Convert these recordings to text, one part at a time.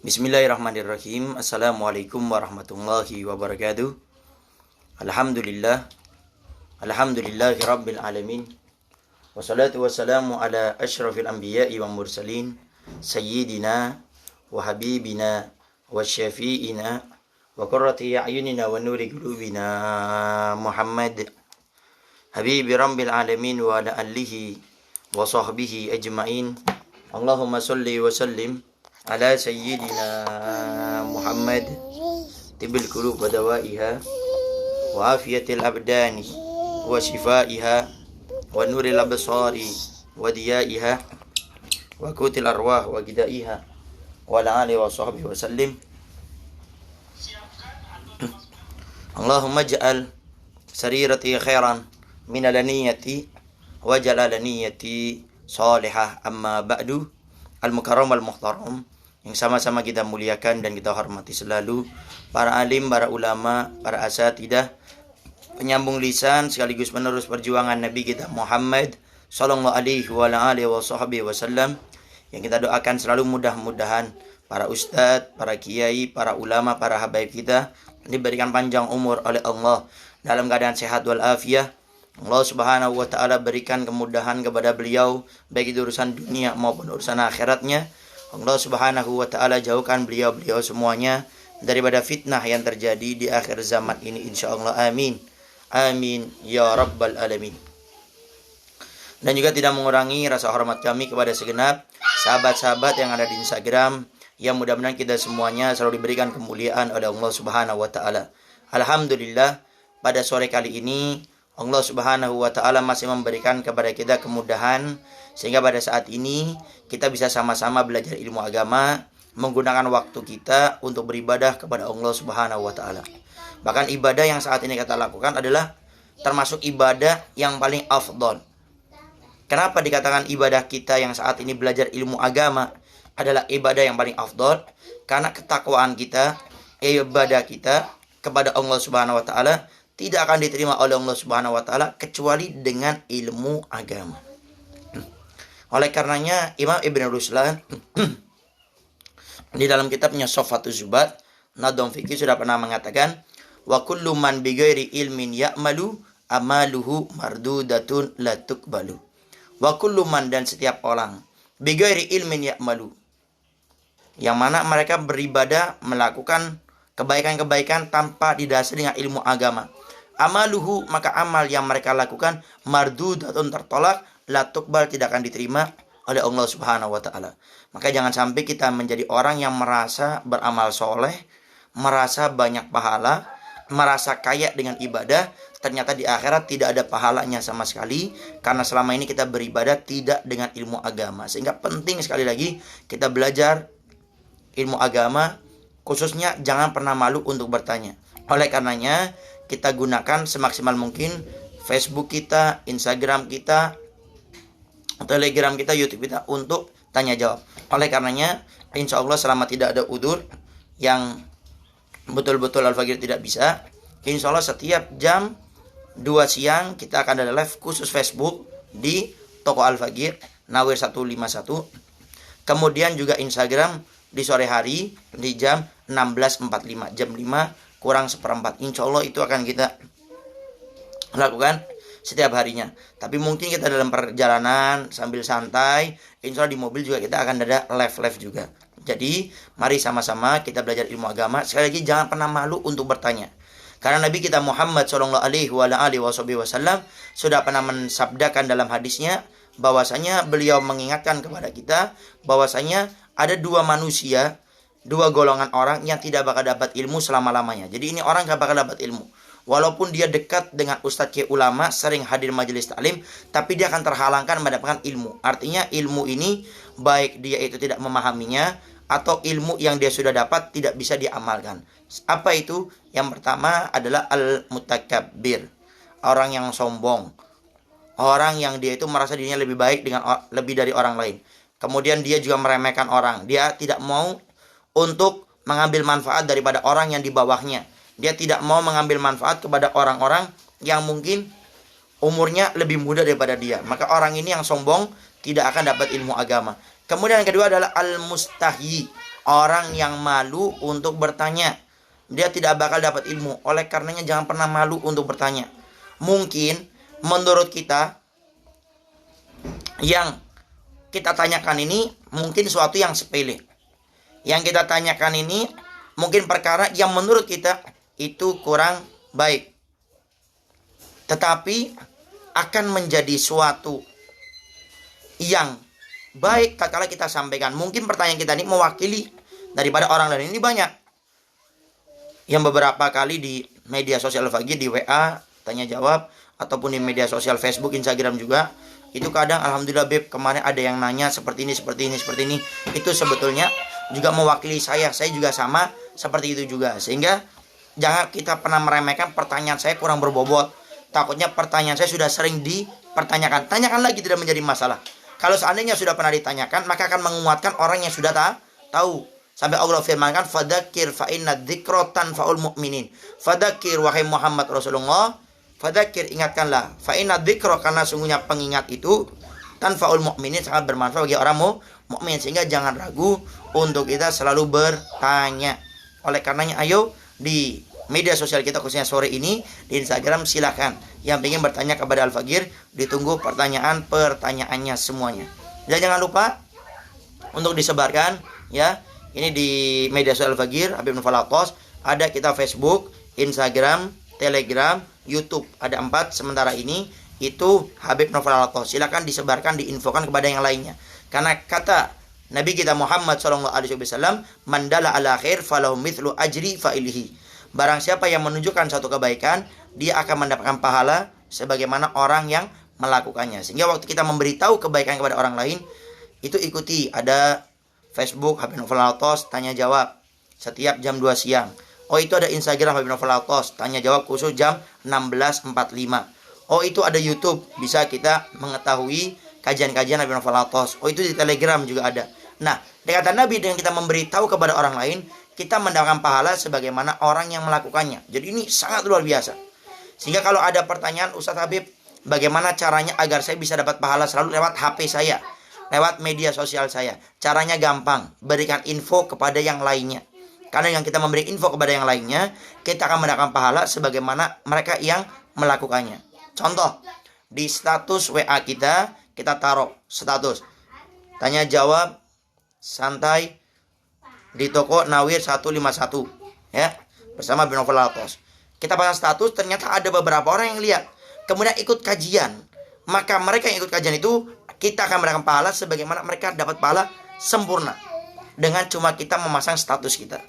Bismillahirrahmanirrahim. Assalamualaikum warahmatullahi wabarakatuh. Alhamdulillah. Alhamdulillahi rabbil alamin. Wassalatu wassalamu ala asyrafil anbiya'i wa mursalin. Sayyidina wa habibina wa syafi'ina wa qurrati a'yunina wa nuri qulubina Muhammad habibi rabbil alamin wa ala alihi wa sahbihi ajma'in. Allahumma salli wa sallim ala sayyidina Muhammad tibil qulub wa dawaiha wa afiyatil abdani wa shifaiha wa nuril absari wa diyaiha wa kutil arwah wa gidaiha wa ala alihi wa sahbihi wa sallim. Allahumma ja'al sarirati khairan min alaniyati wa jalalaniyati salihah. Amma ba'du. Al-mukarram al-muhtaram, yang sama-sama kita muliakan dan kita hormati selalu, para alim, para ulama, para asatidah, penyambung lisan sekaligus penerus perjuangan Nabi kita Muhammad sallallahu alaihi wasallam, yang kita doakan selalu mudah-mudahan para ustadz, para kiai, para ulama, para habaib kita diberikan panjang umur oleh Allah dalam keadaan sehat wal afiyah. Allah subhanahu wa ta'ala berikan kemudahan kepada beliau, baik itu urusan dunia maupun urusan akhiratnya. Allah subhanahu wa ta'ala jauhkan beliau-beliau semuanya daripada fitnah yang terjadi di akhir zaman ini, insyaallah. Amin. Amin ya rabbal alamin. Dan juga tidak mengurangi rasa hormat kami kepada segenap sahabat-sahabat yang ada di Instagram, yang mudah-mudahan kita semuanya selalu diberikan kemuliaan oleh Allah subhanahu wa ta'ala. Alhamdulillah, pada sore kali ini Allah subhanahu wa ta'ala masih memberikan kepada kita kemudahan, sehingga pada saat ini kita bisa sama-sama belajar ilmu agama, menggunakan waktu kita untuk beribadah kepada Allah subhanahu wa ta'ala. Bahkan ibadah yang saat ini kita lakukan adalah termasuk ibadah yang paling afdol. Kenapa dikatakan ibadah kita yang saat ini belajar ilmu agama adalah ibadah yang paling afdol? Karena ketakwaan kita, ibadah kita kepada Allah subhanahu wa ta'ala tidak akan diterima oleh Allah subhanahu wa ta'ala kecuali dengan ilmu agama. Oleh karenanya Imam Ibn Ruslan di dalam kitabnya Shaffatuz Zubat Nadham Fikih sudah pernah mengatakan, wa kullu man bighairi ilmin ya'malu amaluhu mardudatun la tuqbalu. Wa kullu man, dan setiap orang, bighairi ilmin ya'malu, yang mana mereka beribadah, melakukan kebaikan-kebaikan tanpa didasari dengan ilmu agama, amaluhu, maka amal yang mereka lakukan mardudatun, tertolak, la tuqbal, tidak akan diterima oleh Allah subhanahu wa ta'ala. Maka jangan sampai kita menjadi orang yang merasa beramal soleh, merasa banyak pahala, merasa kaya dengan ibadah, ternyata di akhirat tidak ada pahalanya sama sekali, karena selama ini kita beribadah tidak dengan ilmu agama. Sehingga penting sekali lagi kita belajar ilmu agama, khususnya jangan pernah malu untuk bertanya. Oleh karenanya kita gunakan semaksimal mungkin Facebook kita, Instagram kita, Telegram kita, YouTube kita untuk tanya jawab. Oleh karenanya insya Allah selama tidak ada udzur yang betul-betul Al-Fagir tidak bisa, insya Allah setiap jam 2 siang kita akan ada live khusus Facebook di toko Al-Fagir Nawir 151. Kemudian juga Instagram di sore hari di jam 16.45, jam 5 kurang seperempat. Insya Allah itu akan kita lakukan setiap harinya. Tapi mungkin kita dalam perjalanan sambil santai, insya Allah di mobil juga kita akan ada live juga. Jadi mari sama-sama kita belajar ilmu agama. Sekali lagi jangan pernah malu untuk bertanya, karena Nabi kita Muhammad sallallahu alaihi wasallam sudah pernah mensabdakan dalam hadisnya bahwasanya beliau mengingatkan kepada kita bahwasanya ada dua manusia, dua golongan orang yang tidak bakal dapat ilmu selama-lamanya. Jadi ini orang gak bakal dapat ilmu, walaupun dia dekat dengan ustadz ke ulama, sering hadir majelis taklim, tapi dia akan terhalangkan mendapatkan ilmu. Artinya ilmu ini baik dia itu tidak memahaminya, atau ilmu yang dia sudah dapat tidak bisa diamalkan. Apa itu? Yang pertama adalah al-mutakabbir, orang yang sombong, orang yang dia itu merasa dirinya lebih baik dengan lebih dari orang lain. Kemudian dia juga meremehkan orang, dia tidak mau untuk mengambil manfaat daripada orang yang di bawahnya. Dia tidak mau mengambil manfaat kepada orang-orang yang mungkin umurnya lebih muda daripada dia. Maka orang ini yang sombong tidak akan dapat ilmu agama. Kemudian yang kedua adalah al-mustahi, orang yang malu untuk bertanya. Dia tidak bakal dapat ilmu. Oleh karenanya jangan pernah malu untuk bertanya. Mungkin menurut kita yang kita tanyakan ini mungkin suatu yang sepele. Yang kita tanyakan ini mungkin perkara yang menurut kita itu kurang baik. Tetapi akan menjadi suatu yang baik tatkala kita sampaikan. Mungkin pertanyaan kita ini mewakili daripada orang lain. Ini banyak yang beberapa kali di media sosial Al-Faqih, di WA, tanya jawab, ataupun di media sosial Facebook, Instagram juga. Itu kadang alhamdulillah Beb, kemarin ada yang nanya seperti ini. Itu sebetulnya juga mewakili saya. Saya juga sama seperti itu juga. Sehingga jangan kita pernah meremehkan pertanyaan saya kurang berbobot. Takutnya pertanyaan saya sudah sering dipertanyakan. Tanyakan lagi, tidak menjadi masalah. Kalau seandainya sudah pernah ditanyakan, maka akan menguatkan orang yang sudah tahu. Sampai Allah firmankan, fadzakir fa inna dzikra tanfa'ul mu'minin. Fadzakir wahai Muhammad Rasulullah, fadzakir ingatkanlah, fa inna dzikra karena sungguhnya pengingat itu tanfa'ul mu'minin sangat bermanfaat bagi orang mukmin. Sehingga jangan ragu untuk kita selalu bertanya. Oleh karenanya ayo di media sosial kita khususnya sore ini di Instagram silakan yang ingin bertanya kepada Al-Faqih, ditunggu pertanyaannya semuanya. Dan jangan lupa untuk disebarkan ya. Ini di media sosial Al-Faqih Habib Novel Atos, ada kita Facebook, Instagram, Telegram, YouTube, ada 4 sementara ini itu Habib Novel Atos. Silakan disebarkan, diinfokan kepada yang lainnya. Karena kata Nabi kita Muhammad SAW, mandala ala khair falahu mithlu ajri fa'ilihi. Barang siapa yang menunjukkan satu kebaikan, dia akan mendapatkan pahala sebagaimana orang yang melakukannya. Sehingga waktu kita memberitahu kebaikan kepada orang lain, itu ikuti. Ada Facebook Habib Novel Atos, tanya jawab setiap jam 2 siang. Oh, itu ada Instagram Habib Novel Atos, tanya jawab khusus jam 16.45. Oh, itu ada YouTube, bisa kita mengetahui kajian-kajian Habib Novel Atos. Oh, itu di Telegram juga ada. Nah, kata Nabi, dengan kita memberitahu kepada orang lain, kita mendapatkan pahala sebagaimana orang yang melakukannya. Jadi ini sangat luar biasa. Sehingga kalau ada pertanyaan, Ustadz Habib, bagaimana caranya agar saya bisa dapat pahala selalu lewat HP saya, lewat media sosial saya? Caranya gampang, berikan info kepada yang lainnya. Karena yang kita memberi info kepada yang lainnya, kita akan mendapatkan pahala sebagaimana mereka yang melakukannya. Contoh, di status WA kita taruh status tanya jawab santai di toko Nawir 151 ya, bersama Habib Novel Atos. Kita pasang status, ternyata ada beberapa orang yang lihat, kemudian ikut kajian. Maka mereka yang ikut kajian itu, kita akan mendapatkan pahala sebagaimana mereka dapat pahala sempurna dengan cuma kita memasang status kita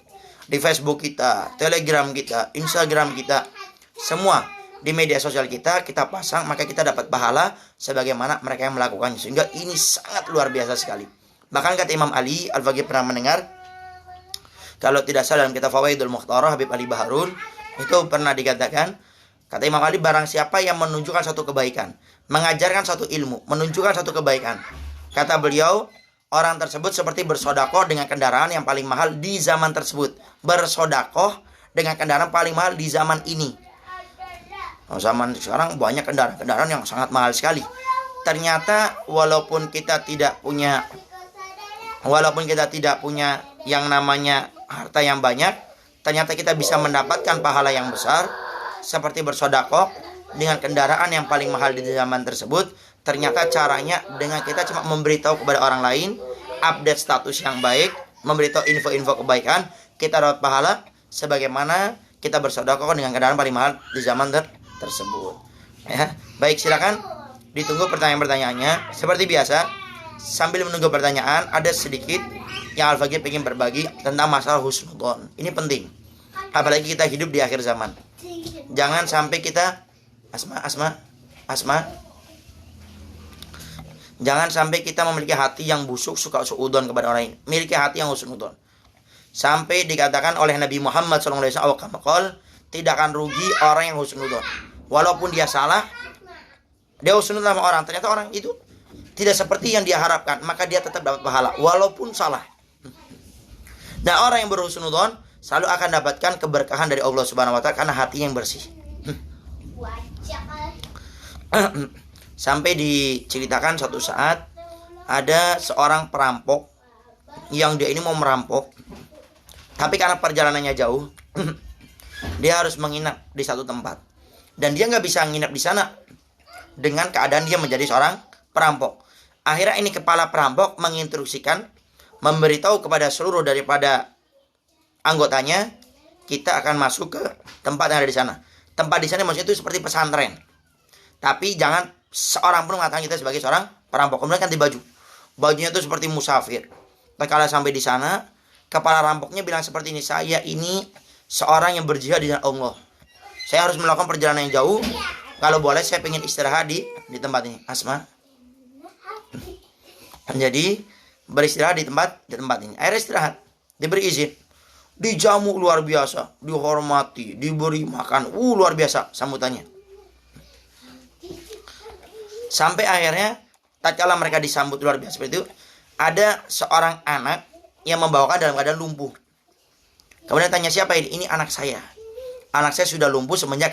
di Facebook kita, Telegram kita, Instagram kita, semua di media sosial kita pasang, maka kita dapat pahala sebagaimana mereka yang melakukannya. Sehingga ini sangat luar biasa sekali. Bahkan kata Imam Ali Al-Faqih pernah mendengar, kalau tidak salah dalam kitab Fawaidul Mukhtarah Habib Ali Baharun, itu pernah dikatakan, kata Imam Ali, barang siapa yang menunjukkan satu kebaikan, mengajarkan satu ilmu, menunjukkan satu kebaikan, kata beliau, orang tersebut seperti bersodakoh dengan kendaraan yang paling mahal di zaman tersebut. Bersodakoh dengan kendaraan paling mahal di zaman ini. Zaman sekarang banyak kendaraan yang sangat mahal sekali. Ternyata walaupun kita tidak punya yang namanya harta yang banyak, ternyata kita bisa mendapatkan pahala yang besar seperti bersodakoh dengan kendaraan yang paling mahal di zaman tersebut. Ternyata caranya dengan kita cuma memberitahu kepada orang lain, update status yang baik, memberitahu info-info kebaikan, kita dapat pahala sebagaimana kita bersodakoh dengan kendaraan paling mahal di zaman tersebut. Ya, baik, silakan ditunggu pertanyaan-pertanyaannya. Seperti biasa, sambil menunggu pertanyaan, ada sedikit yang Al-Faqih ingin berbagi tentang masalah husnudzon. Ini penting, apalagi kita hidup di akhir zaman. Jangan sampai kita Asma, jangan sampai kita memiliki hati yang busuk, suka suudzon kepada orang lain. Miliki hati yang husnudzon. Sampai dikatakan oleh Nabi Muhammad SAW, tidak akan rugi orang yang husnudzon. Walaupun dia salah, dia husnudzon sama orang, ternyata orang itu tidak seperti yang dia harapkan, maka dia tetap dapat pahala walaupun salah. Dan orang yang berhusnudzon selalu akan dapatkan keberkahan dari Allah Subhanahu wa taala karena hati yang bersih. Sampai diceritakan suatu saat ada seorang perampok yang dia ini mau merampok, Tapi karena perjalanannya jauh, dia harus menginap di satu tempat. Dan dia nggak bisa nginap di sana dengan keadaan dia menjadi seorang perampok. Akhirnya ini kepala perampok menginstruksikan, memberitahu kepada seluruh daripada anggotanya, kita akan masuk ke tempat yang ada di sana. Tempat di sana maksudnya itu seperti pesantren. Tapi jangan seorang pun mengatakan kita sebagai seorang perampok. Kemudian ganti baju. Bajunya itu seperti musafir. Kalau sampai di sana, kepala rampoknya bilang seperti ini, saya ini seorang yang berjihad di jalan Allah. Saya harus melakukan perjalanan yang jauh. Kalau boleh saya pengen istirahat di tempat ini. Asma. Jadi beristirahat di tempat ini. Akhirnya istirahat. Diberi izin. Dijamu luar biasa, dihormati, diberi makan. Luar biasa sambutannya. Sampai akhirnya tatkala mereka disambut luar biasa seperti itu, ada seorang anak yang membawakan dalam keadaan lumpuh. Kemudian tanya, siapa ini? Ini anak saya. Anak saya sudah lumpuh semenjak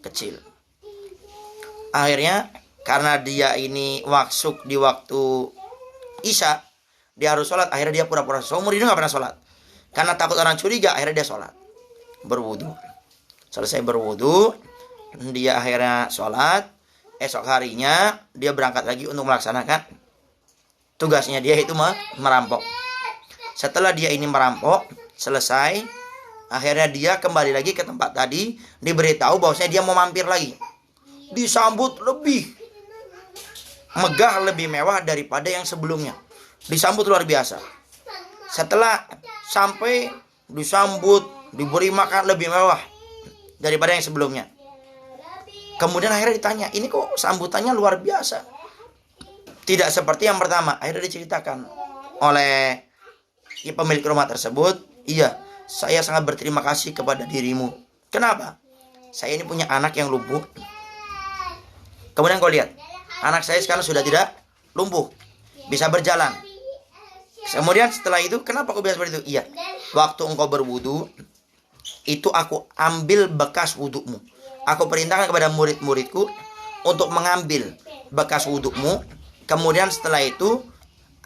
kecil. Akhirnya karena dia ini masuk di waktu Isya, dia harus sholat. Akhirnya dia pura-pura seumur hidup gak pernah sholat. Karena takut orang curiga, akhirnya dia sholat. Berwudu. Selesai berwudu, dia akhirnya sholat. Esok harinya dia berangkat lagi untuk melaksanakan tugasnya dia, itu merampok. Setelah dia ini merampok selesai, akhirnya dia kembali lagi ke tempat tadi. Diberitahu bahwasanya dia mau mampir lagi. Disambut lebih megah, lebih mewah daripada yang sebelumnya. Disambut luar biasa. Setelah sampai disambut, diberi makan lebih mewah daripada yang sebelumnya. Kemudian akhirnya ditanya, ini kok sambutannya luar biasa, tidak seperti yang pertama. Akhirnya diceritakan oleh pemilik rumah tersebut, iya, saya sangat berterima kasih kepada dirimu. Kenapa? Saya ini punya anak yang lumpuh. Kemudian kau lihat, anak saya sekarang sudah tidak lumpuh, bisa berjalan. Kemudian setelah itu, kenapa kau biasa seperti itu? Iya, waktu engkau berwudu, itu aku ambil bekas wudukmu. Aku perintahkan kepada murid-muridku untuk mengambil bekas wudukmu. Kemudian setelah itu,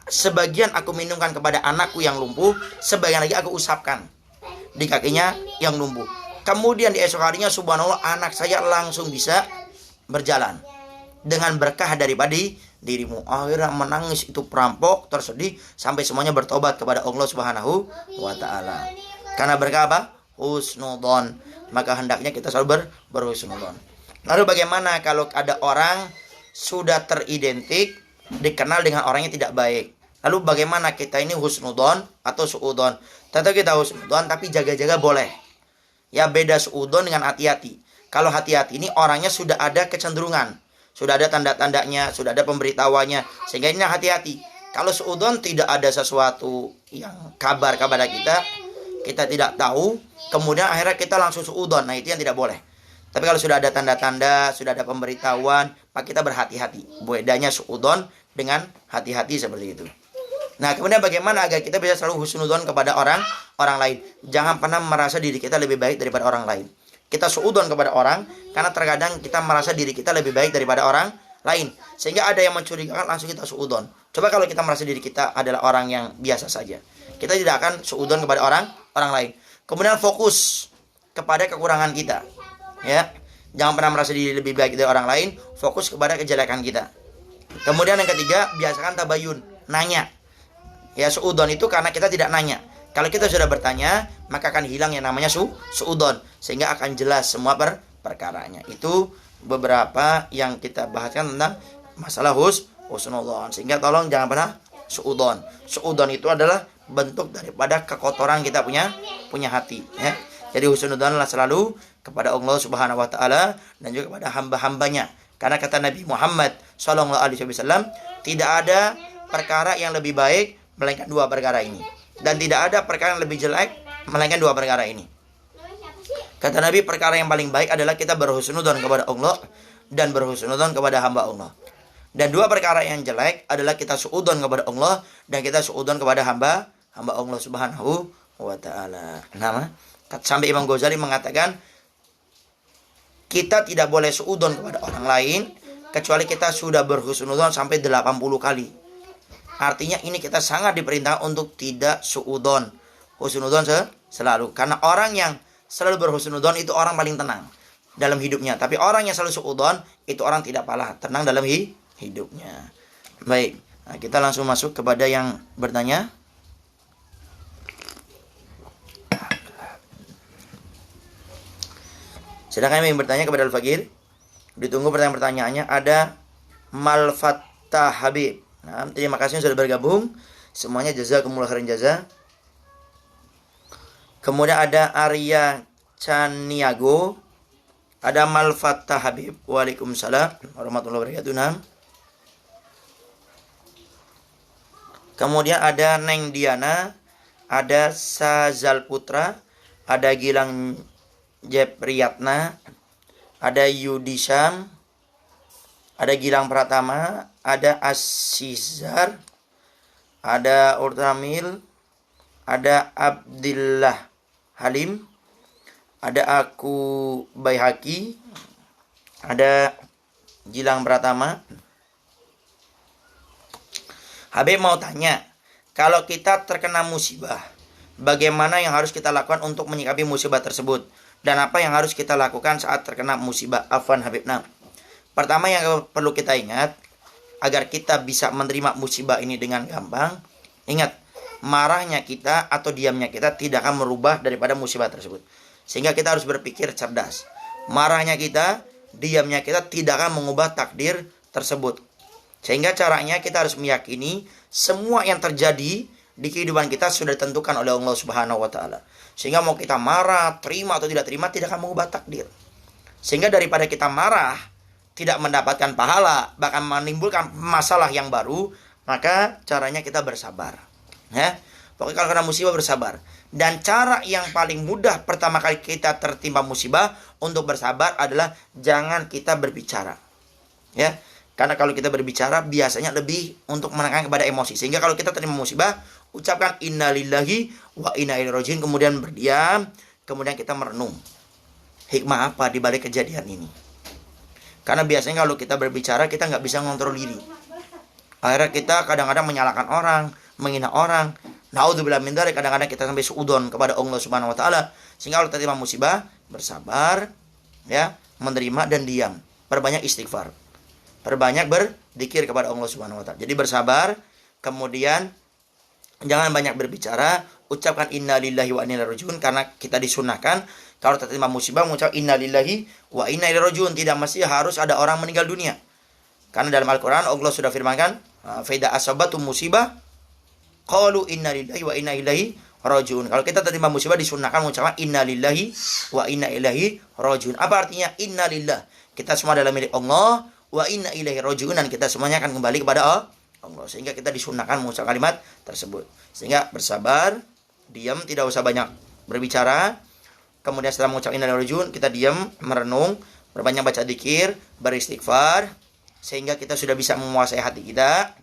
sebagian aku minumkan kepada anakku yang lumpuh, sebagian lagi aku usapkan di kakinya yang lumpuh. Kemudian di esok harinya, subhanallah, anak saya langsung bisa berjalan dengan berkah daripada dirimu. Akhirnya menangis itu perampok, tersedih, sampai semuanya bertobat kepada Allah Subhanahu wa ta'ala. Karena berkah apa? Husnudon. Maka hendaknya kita selalu berhusnudon. Lalu bagaimana kalau ada orang sudah teridentik, dikenal dengan orang yang tidak baik? Lalu bagaimana kita ini husnudon atau suudon? Tentu kita husnudon, tapi jaga-jaga boleh. Ya, beda suudon dengan hati-hati. Kalau hati-hati ini orangnya sudah ada kecenderungan, sudah ada tanda-tandanya, sudah ada pemberitahuannya, sehingga ini hati-hati. Kalau suudon tidak ada sesuatu yang kabar kepada kita tidak tahu, kemudian akhirnya kita langsung suudon. Nah, itu yang tidak boleh. Tapi kalau sudah ada tanda-tanda, sudah ada pemberitahuan, maka kita berhati-hati. Bedanya suudon dengan hati-hati seperti itu. Nah, kemudian bagaimana agar kita bisa selalu husnudon kepada orang lain? Jangan pernah merasa diri kita lebih baik daripada orang lain. Kita suudon kepada orang karena terkadang kita merasa diri kita lebih baik daripada orang lain, sehingga ada yang mencurigakan, langsung kita suudon. Coba kalau kita merasa diri kita adalah orang yang biasa saja, kita tidak akan suudon kepada orang lain. Kemudian fokus kepada kekurangan kita, ya. Jangan pernah merasa diri lebih baik dari orang lain, fokus kepada kejelekan kita. Kemudian yang ketiga, biasakan tabayun, nanya. Ya, suudon itu karena kita tidak nanya. Kalau kita sudah bertanya, maka akan hilang yang namanya suudon, sehingga akan jelas semua perkaranya. Itu beberapa yang kita bahaskan tentang masalah husnudon. Sehingga tolong jangan pernah suudon. Suudon itu adalah bentuk daripada kekotoran kita punya hati, ya. Jadi husnudonlah selalu kepada Allah Subhanahu wa taala dan juga kepada hamba-hambanya. Karena kata Nabi Muhammad sallallahu alaihi wasallam, tidak ada perkara yang lebih baik melainkan dua perkara ini, dan tidak ada perkara yang lebih jelek melainkan dua perkara ini. Kata Nabi, perkara yang paling baik adalah kita berhusnudon kepada Allah dan berhusnudon kepada hamba Allah. Dan dua perkara yang jelek adalah kita suudon kepada Allah dan kita suudon kepada hamba Allah Subhanahu wa taala. Sampai Imam Ghazali mengatakan, kita tidak boleh suudon kepada orang lain kecuali kita sudah berhusnudon sampai 80 kali. Artinya ini kita sangat diperintahkan untuk tidak suudon. Husnudon Selalu. Karena orang yang selalu berhusnudzon itu orang paling tenang dalam hidupnya. Tapi orang yang selalu suudzon itu orang tidak pala tenang dalam hidupnya. Baik. Nah, kita langsung masuk kepada yang bertanya. Sedangkan yang bertanya kepada Al-Fakir, ditunggu pertanyaan-pertanyaannya. Ada Malfattah Habib. Nah, terima kasih sudah bergabung. Semuanya jazakumullah khairan jaza. Kemudian ada Arya Caniago. Ada Malfattah Habib. Waalaikumsalam warahmatullahi wabarakatuh. Nah. Kemudian ada Neng Diana. Ada Sazal Putra. Ada Gilang Jepriyatna, ada Yudisham, ada Gilang Pratama, ada Asizar, ada Urtamil, ada Abdillah Halim, ada Aku Baihaki, ada Gilang Pratama. Habib mau tanya, kalau kita terkena musibah, bagaimana yang harus kita lakukan untuk menyikapi musibah tersebut? Dan apa yang harus kita lakukan saat terkena musibah? Afwan Habib. Nah, pertama yang perlu kita ingat, agar kita bisa menerima musibah ini dengan gampang, ingat, marahnya kita atau diamnya kita tidak akan merubah daripada musibah tersebut. Sehingga kita harus berpikir cerdas. Marahnya kita, diamnya kita tidak akan mengubah takdir tersebut. Sehingga caranya kita harus meyakini semua yang terjadi di kehidupan kita sudah ditentukan oleh Allah Subhanahu wa taala. Sehingga mau kita marah, terima atau tidak terima tidak akan mengubah takdir. Sehingga daripada kita marah, tidak mendapatkan pahala, bahkan menimbulkan masalah yang baru, maka caranya kita bersabar. Ya. Pokoknya kalau kena musibah bersabar. Dan cara yang paling mudah pertama kali kita tertimpa musibah untuk bersabar adalah jangan kita berbicara. Ya. Karena kalau kita berbicara biasanya lebih untuk menekan kepada emosi. Sehingga kalau kita terima musibah, ucapkan innalillahi wa inna ilaihi rajiun, kemudian berdiam, kemudian kita merenung. Hikmah apa di balik kejadian ini? Karena biasanya kalau kita berbicara kita nggak bisa ngontrol diri. Akhirnya kita kadang-kadang menyalahkan orang, menghina orang. Naudzubillah min dzalik, kadang-kadang kita sampai suudzon kepada Allah Subhanahu wa taala. Sehingga kalau terima musibah, bersabar, ya, menerima dan diam. Perbanyak istighfar. Perbanyak berzikir kepada Allah Subhanahu wa taala. Jadi bersabar, kemudian jangan banyak berbicara, ucapkan innalillahi wa inna ilaihi rajiun, karena kita disunahkan kalau tertimpa musibah mengucap innalillahi wa inna ilaihi rajiun, tidak mesti harus ada orang meninggal dunia. Karena dalam Al-Qur'an Allah sudah firmankan, fa idza asabatum musibah qalu innalillahi wa inna ilaihi rajiun. Kalau kita tertimpa musibah disunahkan mengucapkan innalillahi wa inna ilaihi rajiun. Apa artinya innalillah? Kita semua adalah milik Allah, wa inna ilaihi rajiun, dan kita semuanya akan kembali kepada Allah. Sehingga kita disunahkan mengucap kalimat tersebut. Sehingga bersabar, diam, tidak usah banyak berbicara. Kemudian setelah mengucap innalillahi wa inna ilaihi rajiun, kita diam, merenung, berbanyak baca dzikir, beristighfar, sehingga kita sudah bisa menguasai hati kita.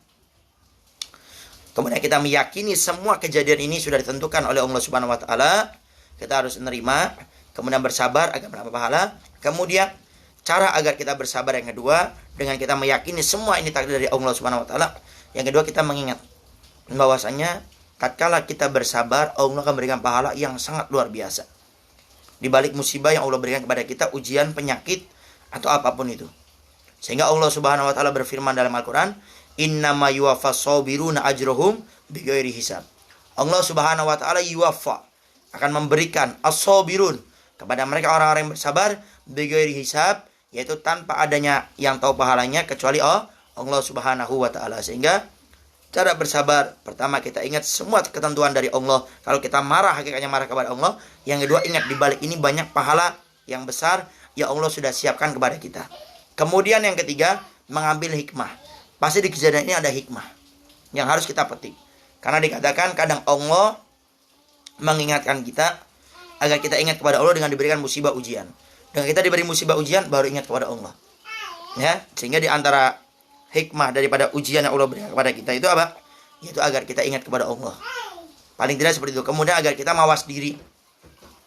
Kemudian kita meyakini semua kejadian ini sudah ditentukan oleh Allah Subhanahu wa taala. Kita harus menerima, kemudian bersabar agar mendapat pahala. Kemudian cara agar kita bersabar yang kedua, dengan kita meyakini semua ini takdir dari Allah Subhanahu wa taala. Yang kedua, kita mengingat bahwasanya tatkala kita bersabar, Allah akan memberikan pahala yang sangat luar biasa. Di balik musibah yang Allah berikan kepada kita, ujian, penyakit atau apapun itu. Sehingga Allah Subhanahu wa taala berfirman dalam Al-Qur'an, "Innama yuwaffas sabiruna ajrahum bighairi hisab." Allah Subhanahu wa taala yuwaffa, akan memberikan as-sabirun kepada mereka orang-orang yang bersabar bighairi hisab, yaitu tanpa adanya yang tahu pahalanya kecuali Allah Subhanahu wa taala. Sehingga cara bersabar, pertama kita ingat semua ketentuan dari Allah. Kalau kita marah, hakikatnya marah kepada Allah. Yang kedua, ingat di balik ini banyak pahala yang besar yang Allah sudah siapkan kepada kita. Kemudian yang ketiga, mengambil hikmah. Pasti di kejadian ini ada hikmah yang harus kita petik. Karena dikatakan kadang Allah mengingatkan kita agar kita ingat kepada Allah dengan diberikan musibah ujian. Dengan kita diberi musibah ujian, baru ingat kepada Allah. Ya, sehingga di antara hikmah daripada ujian yang Allah berikan kepada kita itu apa? Yaitu agar kita ingat kepada Allah. Paling tidak seperti itu. Kemudian agar kita mawas diri,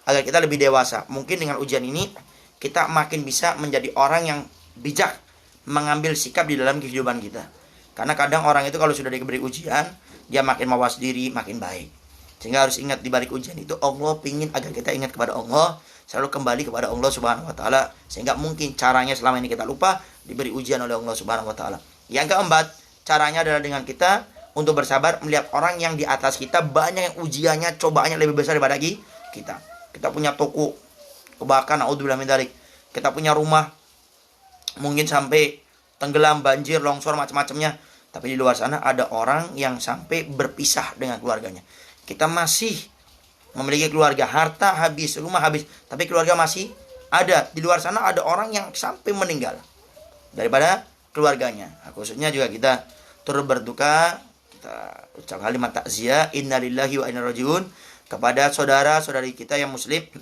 agar kita lebih dewasa. Mungkin dengan ujian ini kita makin bisa menjadi orang yang bijak mengambil sikap di dalam kehidupan kita. Karena kadang orang itu kalau sudah diberi ujian, dia makin mawas diri, makin baik. Sehingga harus ingat di balik ujian itu Allah pingin agar kita ingat kepada Allah, selalu kembali kepada Allah Subhanahu wa taala, sehingga mungkin caranya selama ini kita lupa diberi ujian oleh Allah Subhanahu wa taala. Yang keempat, caranya adalah dengan kita untuk bersabar melihat orang yang di atas kita banyak yang ujiannya, cobaannya lebih besar daripada kita. Kita punya toko kebakaran, naudzubillah min dzalik. Kita punya rumah mungkin sampai tenggelam, banjir, longsor, macam-macamnya. Tapi di luar sana ada orang yang sampai berpisah dengan keluarganya. Kita masih memiliki keluarga, harta habis, rumah habis, tapi keluarga masih ada. Di luar sana ada orang yang sampai meninggal daripada keluarganya. Khususnya juga kita turut berduka, kita ucap kalimat takziah, innalillahi wa inna rajiun, kepada saudara-saudari kita yang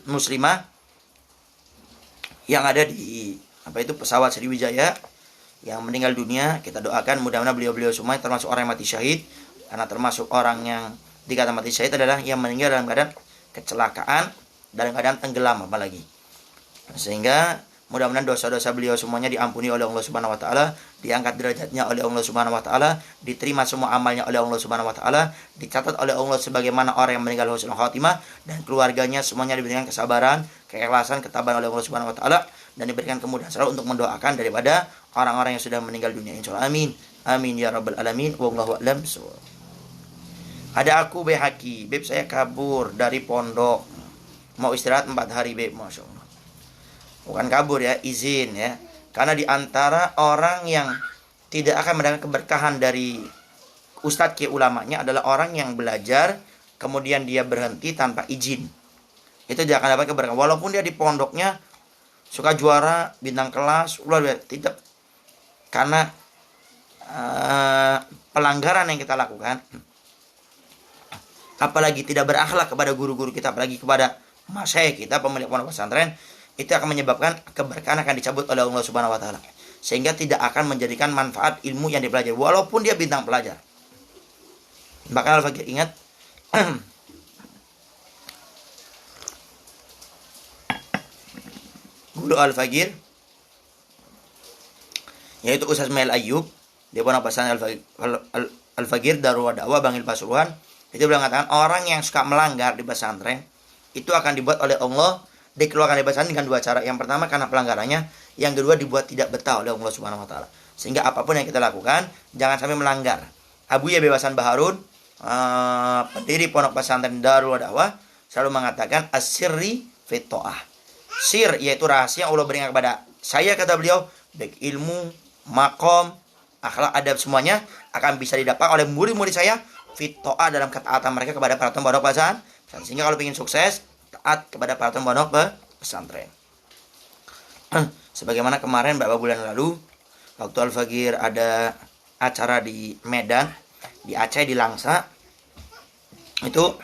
muslimah yang ada di pesawat Sriwijaya yang meninggal dunia. Kita doakan mudah-mudahan beliau-beliau semua termasuk orang yang mati syahid, karena termasuk orang yang dikata mati syahid adalah yang meninggal dalam keadaan kecelakaan, dalam keadaan tenggelam apalagi. Sehingga mudah-mudahan dosa-dosa beliau semuanya diampuni oleh Allah Subhanahu wa taala, diangkat derajatnya oleh Allah Subhanahu wa taala, diterima semua amalnya oleh Allah Subhanahu wa taala, dicatat oleh Allah sebagaimana orang yang meninggal husnul khatimah, dan keluarganya semuanya diberikan kesabaran, keikhlasan, ketabahan oleh Allah Subhanahu wa taala, dan diberikan kemudahan selalu untuk mendoakan daripada orang-orang yang sudah meninggal dunia. Insyaallah amin. Amin ya rabbal alamin. Wallahu a'lam bishawab. Ada aku Haki, Beb saya kabur dari pondok, mau istirahat 4 hari Beb, Masya Allah. Bukan kabur ya, izin ya. Karena di antara orang yang tidak akan mendapat keberkahan dari ustadz ke ulamanya adalah orang yang belajar kemudian dia berhenti tanpa izin. Itu dia akan dapat keberkahan. Walaupun dia di pondoknya suka juara, bintang kelas, luar biasa, tidak. Karena pelanggaran yang kita lakukan, apalagi tidak berakhlak kepada guru-guru kita, apalagi kepada masyayikh kita, pemilik pondok pesantren, itu akan menyebabkan keberkahan akan dicabut oleh Allah Subhanahu wa taala. Sehingga tidak akan menjadikan manfaat ilmu yang dipelajari walaupun dia bintang pelajar. Bahkan Al-Faqir ingat guru Al-Faqir yaitu Ustaz Mail Ayyub di pondok pesantren Al-Faqir Darul Dakwah Bangil Pasuruan. Itu beliau mengatakan orang yang suka melanggar di pesantren itu akan dibuat oleh Allah dikeluarkan dari pesantren dengan 2 cara. Yang pertama karena pelanggarannya, yang kedua dibuat tidak betah oleh Allah Subhanahu wa taala. Sehingga apapun yang kita lakukan jangan sampai melanggar. Abuya Bebasan Baharun, pendiri pondok pesantren Darul Dakwah, selalu mengatakan as-sirri fit ta'ah. Sir yaitu rahasia Allah berikan kepada saya, kata beliau, baik ilmu, makom, akhlak, adab semuanya akan bisa didapat oleh murid-murid saya fit ta'ah dalam ketaatan mereka kepada peraturan pondok pesantren. Sehingga kalau ingin sukses, taat kepada peraturan pondok pesantren. Sebagaimana kemarin beberapa bulan lalu waktu Al-Faqir ada acara di Medan, di Aceh, di Langsa. Itu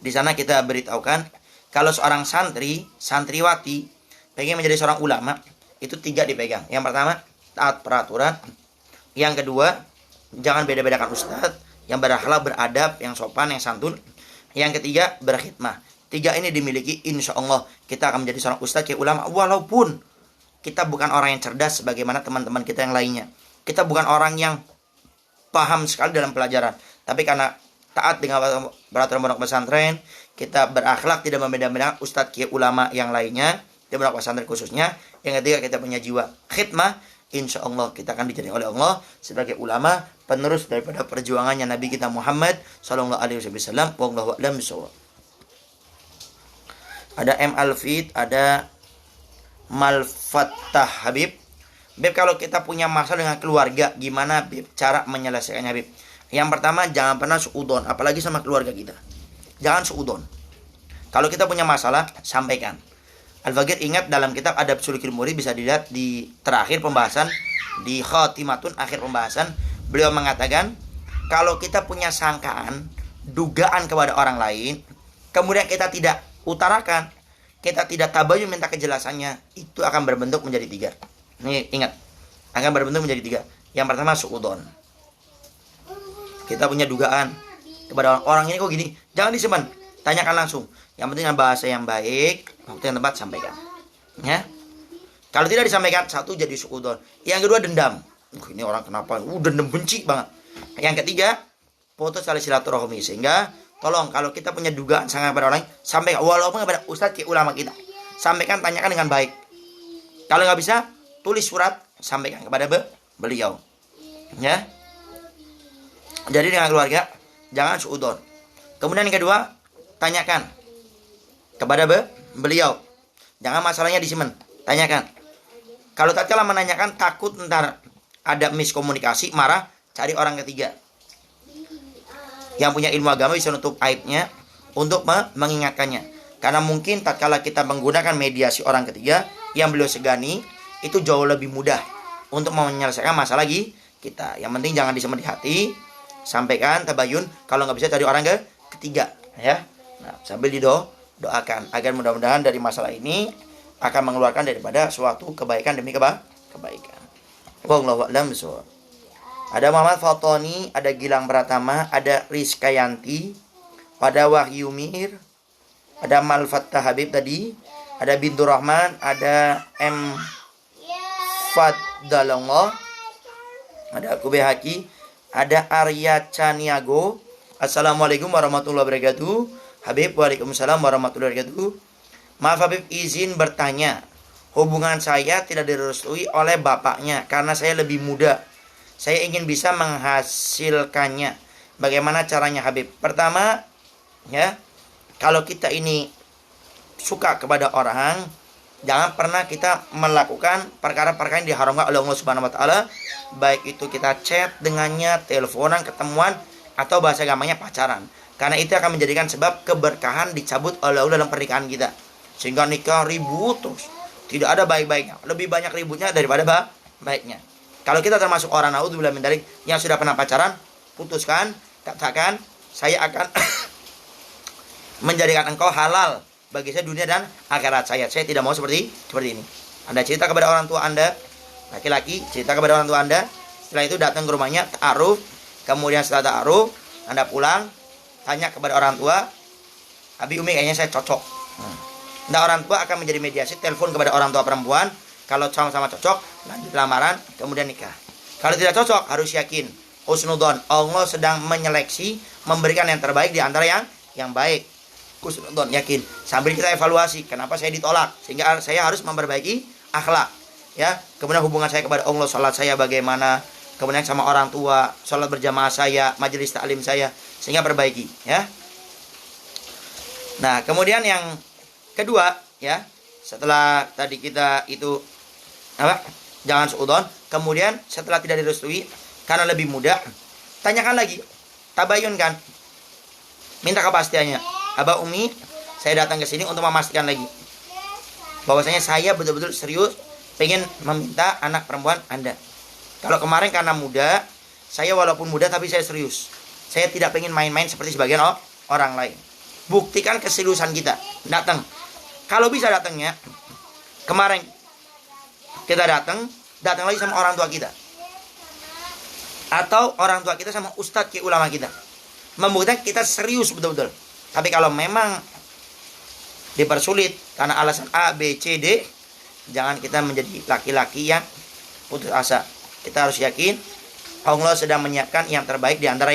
di sana kita beritahukan kalau seorang santriwati pengen menjadi seorang ulama, itu 3 dipegang. Yang pertama, taat peraturan. Yang kedua, jangan beda-bedakan ustadz, yang berakhlak, beradab, yang sopan, yang santun. Yang ketiga, berkhidmah. 3 ini dimiliki, insya Allah kita akan menjadi seorang ustadz kayak ulama. Walaupun kita bukan orang yang cerdas sebagaimana teman-teman kita yang lainnya, kita bukan orang yang paham sekali dalam pelajaran, tapi karena taat dengan peraturan pondok pesantren, kita berakhlak, tidak membeda-bedakan ustadz kayak ulama yang lainnya di pondok pesantren khususnya. Yang ketiga, kita punya jiwa khidmah. Insya Allah kita akan dijadikan oleh Allah sebagai ulama penerus daripada perjuangannya Nabi kita Muhammad Sallallahu Alaihi Wasallam. Wallahu a'lam bishawab. Ada M Alfid, ada Malfatah Habib. Beb, kalau kita punya masalah dengan keluarga, gimana Beb cara menyelesaikannya Beb? Yang pertama, jangan pernah suudon, apalagi sama keluarga kita. Jangan suudon. Kalau kita punya masalah, sampaikan. Al-Faqir ingat dalam kitab Adab Sulikul Murid, bisa dilihat di terakhir pembahasan, di khatimatun akhir pembahasan, beliau mengatakan kalau kita punya sangkaan, dugaan kepada orang lain, kemudian kita tidak utarakan, kita tidak tabayun minta kejelasannya, itu akan berbentuk menjadi 3. Ini ingat, akan berbentuk menjadi 3. Yang pertama, suudon. Kita punya dugaan kepada orang ini kok gini, jangan disimpan, tanyakan langsung. Yang penting dengan bahasa yang baik, waktu yang tepat sampaikan. Ya. Kalau tidak disampaikan, 1 jadi suudon. Yang kedua, dendam. Ini orang kenapa? Dendam, benci banget. Yang ketiga, putus tali silaturahmi, sehingga tolong kalau kita punya dugaan sangat kepada orang lain, sampaikan walaupun kepada ustadz ke ulama kita. Sampaikan, tanyakan dengan baik. Kalau nggak bisa, tulis surat, sampaikan kepada beliau. Ya. Jadi dengan keluarga jangan suudzon. Kemudian yang kedua, tanyakan kepada beliau. Jangan masalahnya disimpan, tanyakan. Kalau tatkala menanyakan takut ntar ada miskomunikasi, marah, cari orang ketiga yang punya ilmu agama bisa nutup aibnya untuk mengingatkannya. Karena mungkin tatkala kita menggunakan mediasi orang ketiga yang beliau segani, itu jauh lebih mudah untuk menyelesaikan masalah kita. Yang penting jangan disimpan di hati, sampaikan tabayun. Kalau nggak bisa cari orang ketiga, ya. Nah, sambil doakan agar mudah-mudahan dari masalah ini akan mengeluarkan daripada suatu kebaikan demi kebaikan. Wallahu a'lam bishawab. Ada Muhammad Fatoni, ada Gilang Pratama, ada Rizkayanti, ada Wahyu Mir, ada Malfattah Habib tadi, ada Bintu Rahman, ada M Fadlallah, ada Kube Haki, ada Arya Caniago. Assalamualaikum warahmatullahi wabarakatuh. Habib, waalaikumsalam warahmatullahi wabarakatuh. Maaf Habib, izin bertanya. Hubungan saya tidak direstui oleh bapaknya karena saya lebih muda. Saya ingin bisa menghasilkannya. Bagaimana caranya Habib? Pertama, ya, kalau kita ini suka kepada orang, jangan pernah kita melakukan perkara-perkara yang diharamkan oleh Allah Subhanahu wa taala, baik itu kita chat dengannya, teleponan, ketemuan, atau bahasa agamanya pacaran. Karena itu akan menjadikan sebab keberkahan dicabut oleh Allah dalam pernikahan kita. Sehingga nikah ribut terus. Tidak ada baik-baiknya. Lebih banyak ributnya daripada baiknya. Kalau kita termasuk orang naudzubillah min dzalik yang sudah pernah pacaran, putuskan, katakan, saya akan menjadikan engkau halal bagi saya dunia dan akhirat saya. Saya tidak mau seperti ini. Anda cerita kepada orang tua Anda, laki-laki cerita kepada orang tua Anda, setelah itu datang ke rumahnya, ta'aruf, kemudian setelah ta'aruf, Anda pulang, tanya kepada orang tua, Abi Umi kayaknya saya cocok. Nah, orang tua akan menjadi mediasi, telepon kepada orang tua perempuan, kalau sama-sama cocok, lanjut lamaran, kemudian nikah. Kalau tidak cocok, harus yakin, husnudzon, Allah sedang menyeleksi, memberikan yang terbaik di antara yang baik. Husnudzon, yakin. Sambil kita evaluasi, kenapa saya ditolak, sehingga saya harus memperbaiki akhlak. Ya, kemudian hubungan saya kepada Allah, salat saya bagaimana, kemudian sama orang tua, salat berjamaah saya, majelis taklim saya, sehingga perbaiki, ya. Nah, kemudian yang kedua, ya, setelah tadi kita itu jangan suudzon, kemudian setelah tidak direstui karena lebih muda, tanyakan lagi, tabayunkan, minta kepastiannya. Aba Umi, saya datang ke sini untuk memastikan lagi bahwasanya saya betul-betul serius pengen meminta anak perempuan Anda. Kalau kemarin karena muda, saya walaupun muda tapi saya serius. Saya tidak pengen main-main seperti sebagian orang lain. Buktikan keseriusan kita. Datang. Kalau bisa datangnya, kemarin kita datang lagi sama orang tua kita. Atau orang tua kita sama ustadz ke ulama kita. Membuktikan kita serius betul-betul. Tapi kalau memang dipersulit karena alasan A, B, C, D, jangan kita menjadi laki-laki yang putus asa. Kita harus yakin Allah sedang menyiapkan yang terbaik di antara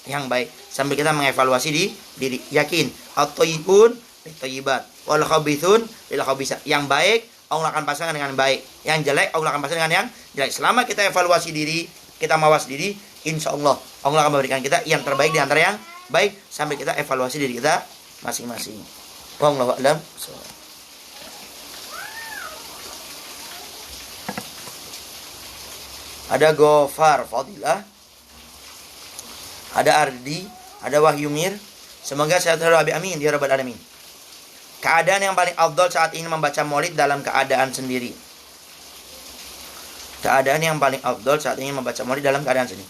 yang baik. Sambil kita mengevaluasi diri. Yakin at-thayyibun lit-thayyibat wal khabithun lil khabisat. Yang baik Allah akan pasangkan dengan baik. Yang jelek Allah akan pasangkan dengan yang jelek. Selama kita evaluasi diri, kita mawas diri, insya Allah akan memberikan kita yang terbaik di antara yang baik. Sambil kita evaluasi diri kita masing-masing. Wallahu a'lam. Ada Gofar Fadilah, ada Ardi, ada Wahyu Mir. Semoga sehat selalu, amin ya rabbal alamin. Keadaan yang paling afdal saat ini membaca maulid dalam keadaan sendiri. Keadaan yang paling afdal saat ini membaca maulid dalam keadaan sendiri.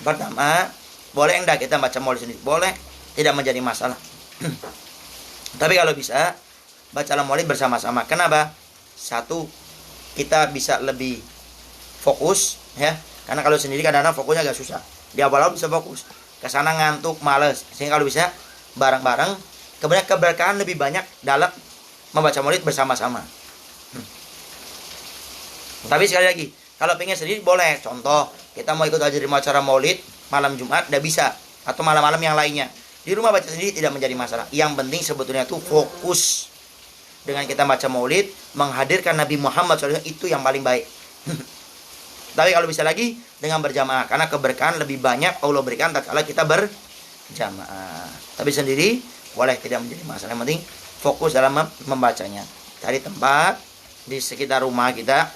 Pertama, boleh enggak kita baca maulid sendiri? Boleh, tidak menjadi masalah. Tapi kalau bisa, bacalah maulid bersama-sama. Kenapa? Satu, kita bisa lebih fokus, ya. Karena kalau sendiri kadang-kadang fokusnya agak susah. Di awal-awal bisa fokus, kesana ngantuk, males. Sehingga kalau bisa bareng-bareng, kemudian keberkahan lebih banyak dalam membaca maulid bersama-sama. Tapi sekali lagi, kalau pengen sendiri boleh. Contoh, kita mau ikut acara maulid malam Jumat, tidak bisa. Atau malam-malam yang lainnya. Di rumah baca sendiri tidak menjadi masalah. Yang penting sebetulnya itu fokus. Dengan kita baca maulid, menghadirkan Nabi Muhammad SAW, itu yang paling baik. Tapi kalau bisa lagi, dengan berjamaah. Karena keberkahan lebih banyak Allah berikan tatkala kita berjamaah. Tapi sendiri, boleh tidak menjadi masalah. Yang penting, fokus dalam membacanya. Cari tempat, di sekitar rumah kita,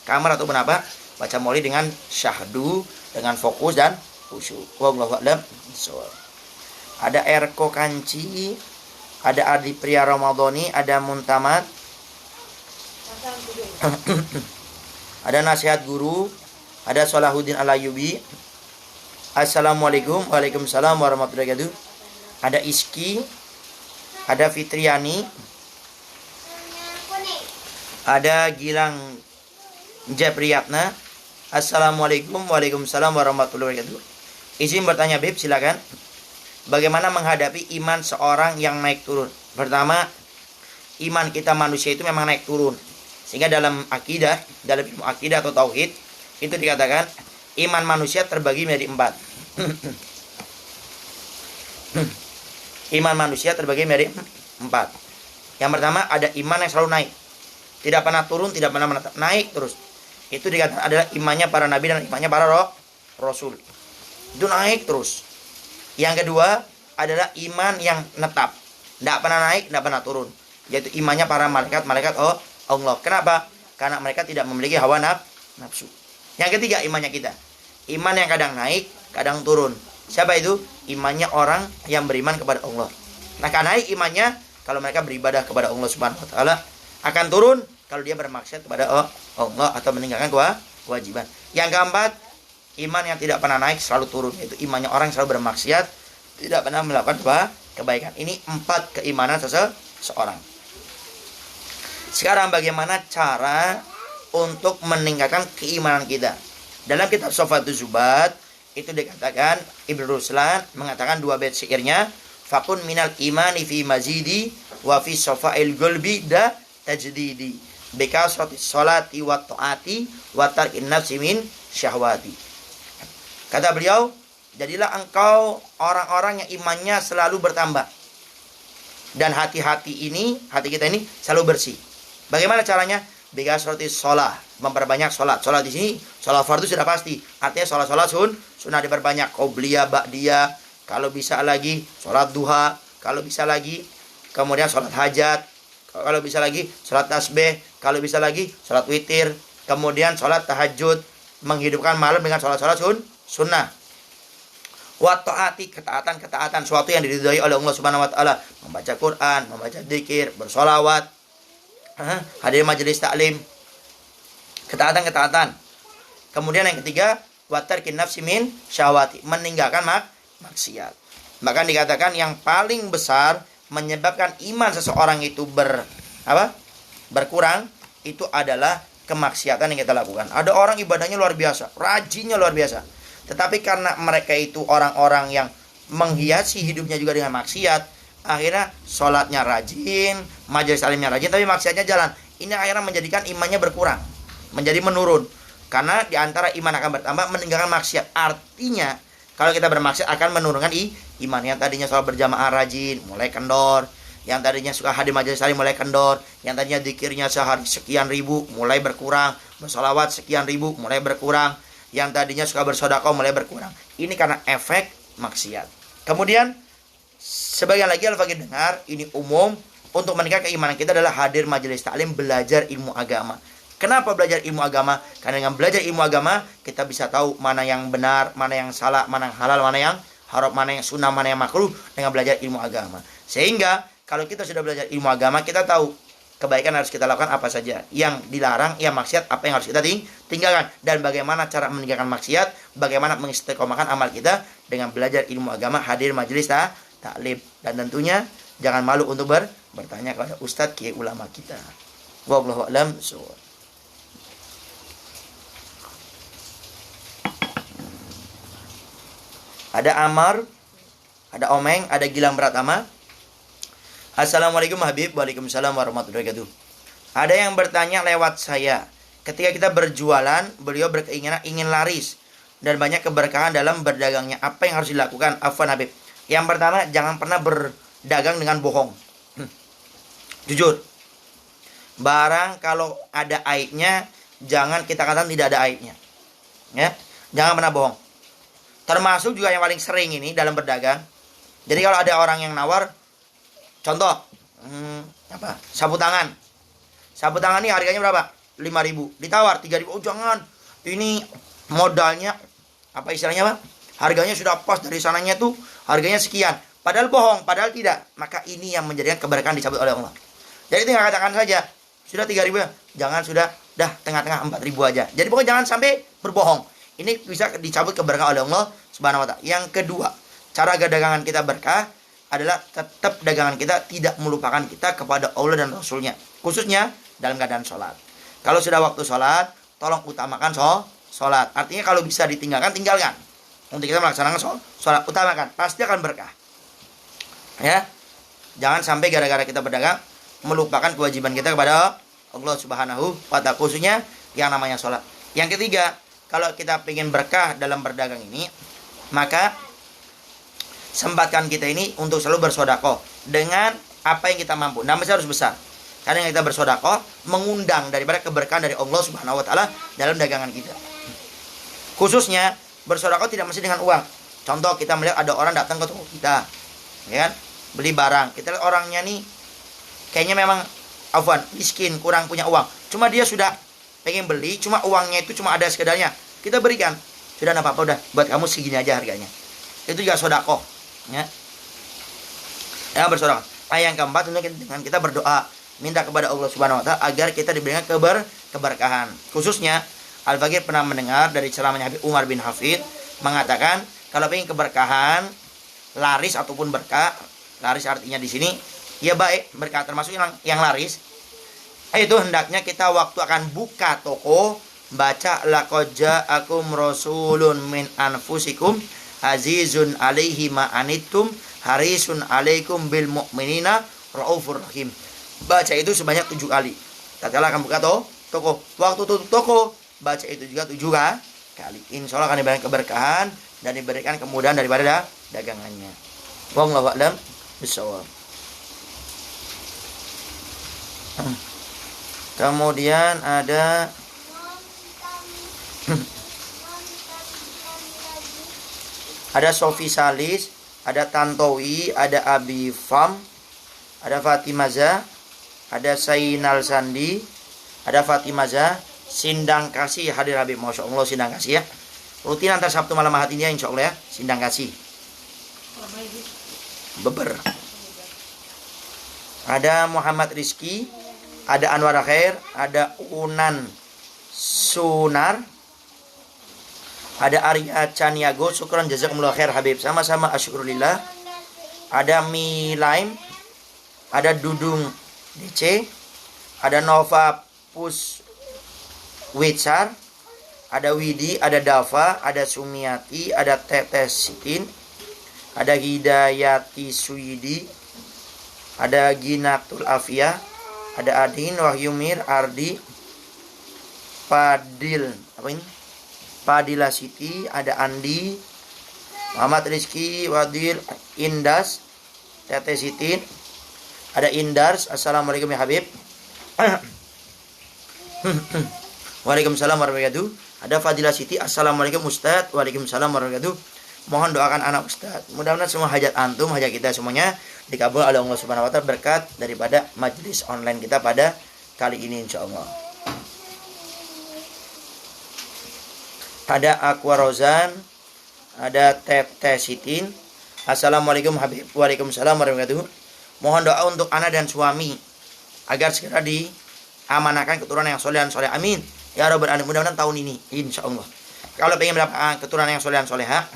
kamar atau apa, baca maulid dengan syahdu, dengan fokus dan khusyuk. Wallahu a'lam bishawab. Ada Erko Kanci, ada Adi Pria Ramadhani, ada Muntamat, ada Nasihat Guru, ada Salahuddin Alayubi. Assalamualaikum. Waalaikumsalam warahmatullahi wabarakatuh. Ada Iski, ada Fitriani, ada Gilang Japriyatna. Assalamualaikum. Waalaikumsalam warahmatullahi wabarakatuh. Izin bertanya Bib, silakan. Bagaimana menghadapi iman seorang yang naik turun? Pertama, iman kita manusia itu memang naik turun. Sehingga dalam akidah, dalam ilmu akidah atau tauhid, itu dikatakan iman manusia terbagi menjadi 4. Iman manusia terbagi menjadi 4. Yang pertama, ada iman yang selalu naik. Tidak pernah turun, tidak pernah menetap, naik terus. Itu dikatakan adalah imannya para nabi dan imannya para rasul. Itu naik terus. Yang kedua adalah iman yang netap, tidak pernah naik, tidak pernah turun, yaitu imannya para malaikat Allah. Kenapa? Karena mereka tidak memiliki hawa nafsu. Yang ketiga imannya kita, iman yang kadang naik, kadang turun. Siapa itu? Imannya orang yang beriman kepada Allah. Nah, akan naik imannya kalau mereka beribadah kepada Allah Subhanahu Wa Taala. Akan turun kalau dia bermaksiat kepada Allah atau meninggalkan kewajiban. Yang keempat, iman yang tidak pernah naik selalu turun, yaitu imannya orang yang selalu bermaksiat, tidak pernah melakukan kebaikan. Ini 4 keimanan seseorang. Sekarang bagaimana cara untuk meningkatkan keimanan kita? Dalam kitab Sofatul Zubat itu dikatakan, Ibnu Ruslan mengatakan 2 bait syairnya, fakun minal imani fi mazidi wa fi sofa'il gulbi da tajdidi bikasrati sholati wa ta'ati wa tarkin nafsi min syahwati. Kata beliau, jadilah engkau orang-orang yang imannya selalu bertambah. Dan hati kita ini selalu bersih. Bagaimana caranya? Bikasrati sholah, memperbanyak sholat. Sholat di sini, sholat fardu sudah pasti. Artinya sholat sunnah diperbanyak. Qobliyah, ba'diyah, kalau bisa lagi sholat duha, kalau bisa lagi kemudian sholat hajat, kalau bisa lagi sholat tasbih, kalau bisa lagi sholat witir, kemudian sholat tahajud, menghidupkan malam dengan sholat-sholat sunnah. Wa ta'ati, ketaatan, suatu yang diridhai oleh Allah Subhanahu Wa Taala, membaca Quran, membaca dzikir, bersolawat, hadir majelis taklim, ketaatan. Kemudian yang ketiga, wa tarkin nafsi min syahwati, meninggalkan maksiat. Bahkan dikatakan yang paling besar menyebabkan iman seseorang itu berkurang, itu adalah kemaksiatan yang kita lakukan. Ada orang ibadahnya luar biasa, rajinnya luar biasa, tetapi karena mereka itu orang-orang yang menghiasi hidupnya juga dengan maksiat, akhirnya sholatnya rajin, majelis taklimnya rajin, tapi maksiatnya jalan. Ini akhirnya menjadikan imannya berkurang, menjadi menurun. Karena diantara iman akan bertambah meninggalkan maksiat. Artinya kalau kita bermaksiat akan menurunkan iman. Yang tadinya sholat berjamaah rajin, mulai kendor. Yang tadinya suka hadir majelis taklim, mulai kendor. Yang tadinya dzikirnya sehari sekian ribu, mulai berkurang. Bersolawat sekian ribu, mulai berkurang. Yang tadinya suka bersedekah, mulai berkurang. Ini karena efek maksiat. Kemudian sebagian lagi al-fakir dengar, ini umum, untuk meningkatkan keimanan kita adalah hadir majelis taklim, belajar ilmu agama. Kenapa belajar ilmu agama? Karena dengan belajar ilmu agama kita bisa tahu mana yang benar, mana yang salah, mana yang halal, mana yang haram, mana yang sunnah, mana yang makruh dengan belajar ilmu agama. Sehingga kalau kita sudah belajar ilmu agama, kita tahu kebaikan harus kita lakukan apa saja, yang dilarang, yang maksiat apa yang harus kita tinggalkan, dan bagaimana cara meninggalkan maksiat, bagaimana mengistiqomahkan amal kita dengan belajar ilmu agama, hadir majelis taklim. Dan tentunya jangan malu untuk bertanya kepada ustadz kiai ulama kita. Wallahu a'lam bishawab. Ada Amar, ada Omeng, ada Gilang Pratama. Assalamualaikum Habib. Waalaikumsalam warahmatullahi wabarakatuh. Ada yang bertanya lewat saya, ketika kita berjualan, beliau berkeinginan ingin laris dan banyak keberkahan dalam berdagangnya. Apa yang harus dilakukan? Afwan Habib. Yang pertama, jangan pernah berdagang dengan bohong. Jujur. Barang kalau ada aibnya, jangan kita katakan tidak ada aibnya. Ya, jangan pernah bohong. Termasuk juga yang paling sering ini dalam berdagang. Jadi kalau ada orang yang nawar, contoh, sapu tangan. Sapu tangan ini harganya berapa? 5.000. Ditawar 3.000. Oh jangan. Ini modalnya apa istilahnya, Pak? Harganya sudah pas dari sananya tuh harganya sekian. Padahal bohong, padahal tidak. Maka ini yang menjadikan keberkahan dicabut oleh Allah. Jadi tinggal katakan saja, sudah 3.000 ya? Jangan sudah, dah tengah-tengah 4.000 aja. Jadi pokoknya jangan sampai berbohong. Ini bisa dicabut keberkahan oleh Allah Subhanahu wa taala. Yang kedua, cara agar dagangan kita berkah adalah tetap dagangan kita tidak melupakan kita kepada Allah dan Rasulnya. Khususnya dalam keadaan sholat. Kalau sudah waktu sholat, tolong utamakan sholat. Artinya kalau bisa ditinggalkan, tinggalkan. Untuk kita melaksanakan sholat, utamakan. Pasti akan berkah. Ya, jangan sampai gara-gara kita berdagang melupakan kewajiban kita kepada Allah Subhanahu wa taala, khususnya yang namanya sholat. Yang ketiga, kalau kita ingin berkah dalam berdagang ini, maka sempatkan kita ini untuk selalu bersedekah dengan apa yang kita mampu. Namanya harus besar. Karena yang kita bersedekah mengundang daripada keberkahan dari Allah Subhanahu wa taala dalam dagangan kita. Khususnya bersedekah tidak mesti dengan uang. Contoh, kita melihat ada orang datang ke toko kita, ya kan? Beli barang. Kita lihat orangnya nih kayaknya memang miskin, kurang punya uang. Cuma dia sudah pengen beli, cuma uangnya itu cuma ada sekedarnya. Kita berikan. Sudah enggak apa-apa, udah buat kamu segini aja harganya. Itu juga sedekah, ya. Ya, bersedekah. Yang keempat, dengan kita berdoa, minta kepada Allah Subhanahu wa taala agar kita diberikan keberkahan. Khususnya Al-Fakir pernah mendengar dari ceramahnya Habib Umar bin Hafid mengatakan kalau ingin keberkahan, laris ataupun berkah, laris artinya di sini ya baik, berkah termasuk yang laris, itu hendaknya kita waktu akan buka toko baca laqad ja'akum rasulun min anfusikum azizun alaihi ma anittum harisun alaikum bil mu'minina raufur rahim. Baca itu sebanyak 7 kali. Tatkala akan buka toko, waktu tutup toko baca itu juga 7 kali. Insya Allah akan diberikan keberkahan dan diberikan kemudahan daripada dagangannya. Wallahu a'lam bishawab. Kemudian ada Sofi Salis, ada Tantowi, ada Abi Fam, ada Fatimaza, ada Sainal Sandi, ada Fatimaza, Sindang Kasih hadir Habib. Masya Allah, Sindang Kasih ya. Rutin antar Sabtu malam Ahad ini ya, insya Allah ya. Sindang Kasih. Beber. Ada Muhammad Rizki, ada Anwar Khair, ada Unan Sunar, ada Arya Caniago. Syukran jazakumullah khair Habib. Sama-sama asyukurillah. Ada Milaim, ada Dudung DC, ada Nova Puswitsar, ada Widi, ada Dava, ada Sumiati, ada Tetes Sitin, ada Hidayati Suidi, ada Ginatul Afia, ada Adin, Wahyumir, Ardi, Padil, apa ini? Padila Siti, ada Andi, Muhammad Rizki, Wadil, Indas, Tete Sitin, ada Indars. Assalamualaikum ya Habib. Waalaikumsalam warahmatullahi wabarakatuh. Ada Fadilah Siti. Assalamualaikum Ustaz. Waalaikumsalam warahmatullahi wabarakatuh. Mohon doakan anak Ustaz. Mudah-mudahan semua hajat antum, hajat kita semuanya dikabul oleh Allah Subhanahu wa taala berkat daripada majelis online kita pada kali ini insyaallah. Ada Aqua Rozan, ada Tete Sitin. Assalamualaikum Habib. Waalaikumsalam warahmatullahi wabarakatuh. Mohon doa untuk anak dan suami agar segera diamanahkan keturunan yang soleh dan soleh. Amin. Ya Rabbal alamin. Mudah-mudahan tahun ini insyaallah. Kalau ingin mendapatkan keturunan yang soleh dan soleha,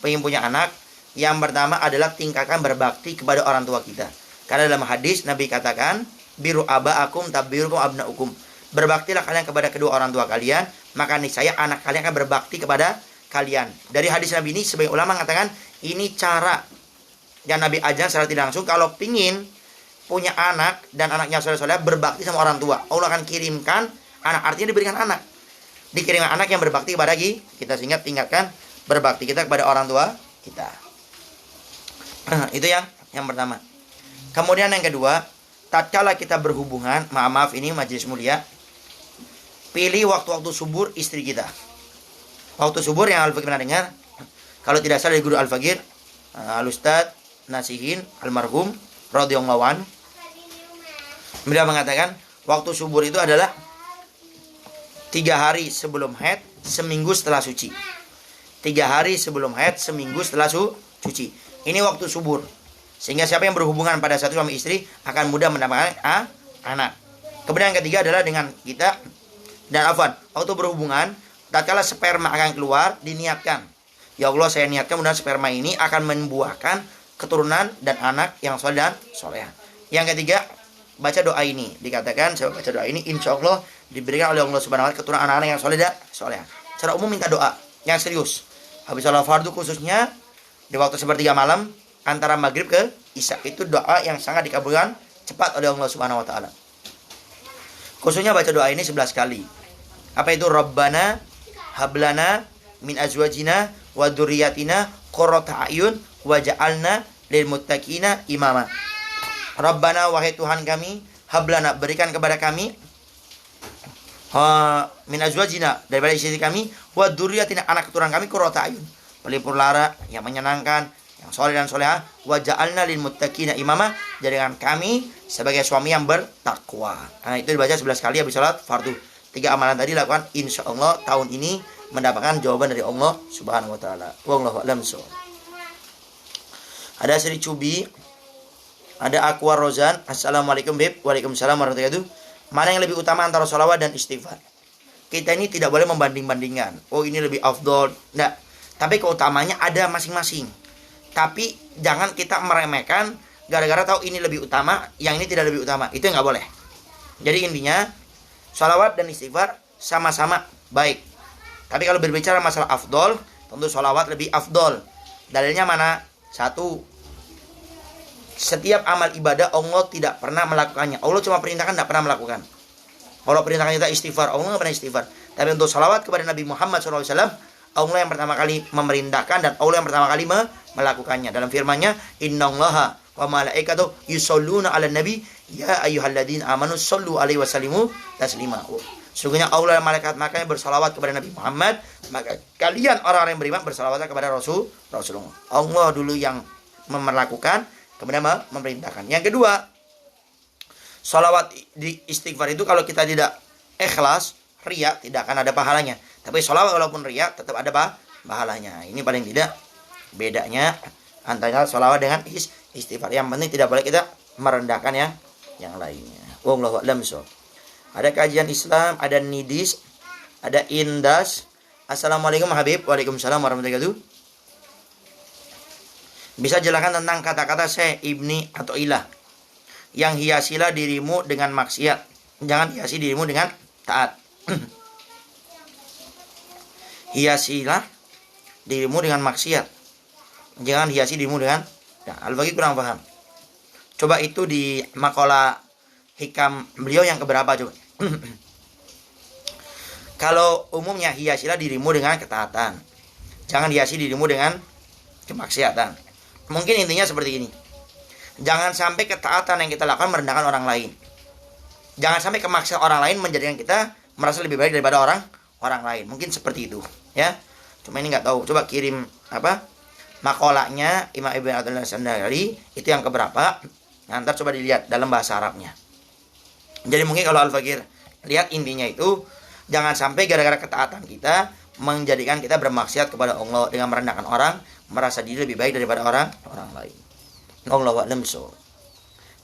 ingin punya anak, yang pertama adalah tingkatkan berbakti kepada orang tua kita. Karena dalam hadis Nabi katakan, biru abaakum tabirukum abnaukum. Berbaktilah kalian kepada kedua orang tua kalian, maka niscaya anak kalian akan berbakti kepada kalian. Dari hadis Nabi ini sebagian ulama mengatakan ini cara yang Nabi ajar secara tidak langsung. Kalau pingin punya anak dan anaknya soleh-soleh berbakti sama orang tua, Allah akan kirimkan anak. Artinya diberikan anak, dikirimkan anak yang berbakti kepada kita, sehingga tingkatkan berbakti kita kepada orang tua kita. Itu yang pertama. Kemudian yang kedua, tatkala kita berhubungan, maaf ini majelis mulia, pilih waktu-waktu subur istri kita. Waktu subur yang Al-Fakir pernah dengar, kalau tidak salah dari guru Al-Fakir, Al-Ustadz Nasihin almarhum radhiyallahu anhu, beliau mengatakan waktu subur itu adalah 3 hari sebelum haid, seminggu setelah suci. 3 hari sebelum haid, seminggu setelah suci. Ini waktu subur. Sehingga siapa yang berhubungan pada satu suami istri akan mudah mendapatkan anak. Kemudian yang ketiga adalah dengan kita dan afwan. Waktu berhubungan, tatkala sperma akan keluar, diniatkan. Ya Allah, saya niatkan mudah sperma ini akan membuahkan keturunan dan anak yang soleh dan soleha. Yang ketiga, baca doa ini. Dikatakan saya baca doa ini, insya Allah diberikan oleh Allah Subhanahu wa Ta'ala keturunan anak-anak yang soleh dan soleha. Secara umum minta doa yang serius. Habis sholat fardu khususnya di waktu sepertiga malam antara maghrib ke isya, itu doa yang sangat dikabulkan cepat oleh Allah Subhanahu wa Ta'ala. Khususnya baca doa ini 11 kali. Apa itu? Rabbana hablana min azwajina wa dzurriyyatina qurrata a'yun waj'alna lil muttaqina imama. Rabbana, wahai Tuhan kami, hablana, berikan kepada kami min azwajina, daripada istri kami, wa dzurriyyatina, anak keturunan kami, qurrata a'yun, pelipur lara yang menyenangkan, yang soleh dan solehah, wa ja'alna lil muttaqina imama, jadikan kami sebagai suami yang bertakwa. Nah, itu dibaca 11 kali habis salat fardu. 3 amalan tadi lakukan, insya Allah tahun ini mendapatkan jawaban dari Allah Subhanahu wa Ta'ala. Wallahu a'lam bishawab. Ada Sri Cubi, ada Aqua Rozan. Assalamualaikum Beb. Waalaikumsalam warahmatullahi wabarakatuh. Mana yang lebih utama antara sholawat dan istighfar? Kita ini tidak boleh membanding-bandingkan. Oh, ini lebih afdol. Enggak. Tapi keutamanya ada masing-masing. Tapi jangan kita meremehkan gara-gara tahu ini lebih utama, yang ini tidak lebih utama. Itu nggak boleh. Jadi intinya sholawat dan istighfar sama-sama baik. Tapi kalau berbicara masalah afdol, tentu sholawat lebih afdol. Dalilnya mana? Satu, setiap amal ibadah Allah tidak pernah melakukannya. Allah cuma perintahkan, tidak pernah melakukan. Allah perintahkan kita istighfar, Allah nggak pernah istighfar. Tapi untuk sholawat kepada Nabi Muhammad SAW, Allah yang pertama kali memerintahkan dan Allah yang pertama kali melakukannya. Dalam firman-Nya, innallaha wa malaikatahu yusholluna 'alan nabi ya ayyuhalladzina amanu shollu 'alaihi wasallimu taslima. Sesungguhnya Allah dan malaikat makanya bersalawat kepada Nabi Muhammad, maka kalian orang-orang yang beriman bersalawat kepada Rasulullah. Allah dulu yang melakukan, kemudian memerintahkan. Yang kedua, salawat di istighfar itu kalau kita tidak ikhlas, riya, tidak akan ada pahalanya. Tapi salawat walaupun riya tetap ada pahalanya. Ini paling tidak bedanya antara salawat dengan istighfar. Yang penting tidak boleh kita merendahkan yang lainnya. Wallahu a'lam bishawab. Ada kajian Islam, ada Nidis, ada Indas. Assalamualaikum Habib. Waalaikumsalam warahmatullahi wabarakatuh. Bisa jelaskan tentang kata-kata Syekh Ibni atau ilah yang hiasilah dirimu dengan maksiat, jangan hiasi dirimu dengan taat. Hiasilah dirimu dengan maksiat, jangan hiasi dirimu dengan Al-Baqi kurang paham. Coba itu di makalah hikam beliau yang keberapa coba. Kalau umumnya hiasilah dirimu dengan ketaatan, jangan hiasi dirimu dengan kemaksiatan. Mungkin intinya seperti ini. Jangan sampai ketaatan yang kita lakukan merendahkan orang lain. Jangan sampai kemaksiatan orang lain menjadikan kita merasa lebih baik daripada orang lain. Mungkin seperti itu, ya. Cuma ini nggak tahu. Coba kirim makolanya Imam Ibn Abdullah Sandari itu yang keberapa. Nanti coba dilihat dalam bahasa Arabnya. Jadi mungkin kalau Al-Fakir lihat intinya itu, jangan sampai gara-gara ketaatan kita menjadikan kita bermaksiat kepada Allah dengan merendahkan orang, merasa diri lebih baik daripada orang lain. Allahu a'lam bishawab.